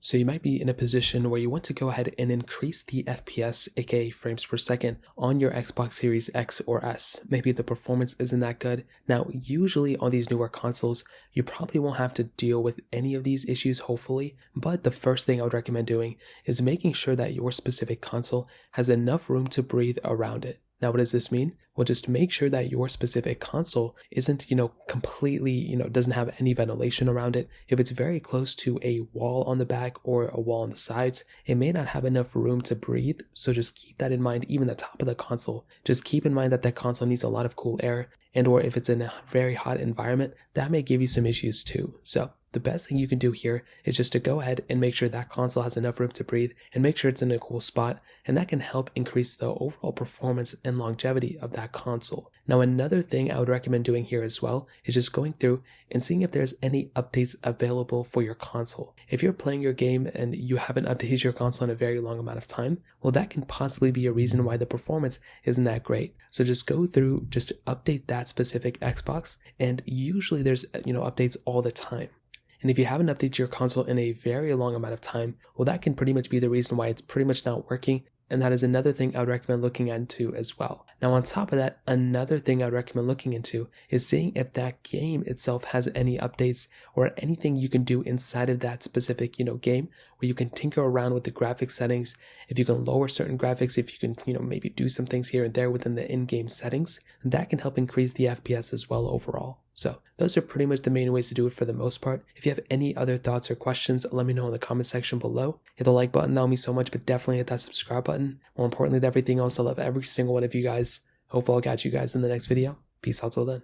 So you might be in a position where you want to go ahead and increase the FPS, aka frames per second, on your Xbox Series X or S. Maybe the performance isn't that good. Now, usually on these newer consoles, you probably won't have to deal with any of these issues, hopefully, but the first thing I would recommend doing is making sure that your specific console has enough room to breathe around it. Now, what does this mean? Well, just make sure that your specific console isn't, completely, doesn't have any ventilation around it. If it's very close to a wall on the back or a wall on the sides, it may not have enough room to breathe. So just keep that in mind. Even the top of the console, just keep in mind that that console needs a lot of cool air, and or if it's in a very hot environment, that may give you some issues too. So the best thing you can do here is just to go ahead and make sure that console has enough room to breathe and make sure it's in a cool spot, and that can help increase the overall performance and longevity of that console. Now, another thing I would recommend doing here as well is just going through and seeing if there's any updates available for your console. If you're playing your game and you haven't updated your console in a very long amount of time, well, that can possibly be a reason why the performance isn't that great. So just go through, just update that specific Xbox, and usually there's updates all the time. And if you haven't updated your console in a very long amount of time, well, that can pretty much be the reason why it's pretty much not working. And that is another thing I would recommend looking into as well. Now, on top of that, another thing I would recommend looking into is seeing if that game itself has any updates or anything you can do inside of that specific, game, where you can tinker around with the graphics settings. If you can lower certain graphics, if you can, maybe do some things here and there within the in-game settings, that can help increase the FPS as well overall. So those are pretty much the main ways to do it for the most part. If you have any other thoughts or questions, let me know in the comment section below. Hit the like button, that would mean so much, but definitely hit that subscribe button. More importantly than everything else, I love every single one of you guys. Hopefully I'll catch you guys in the next video. Peace out till then.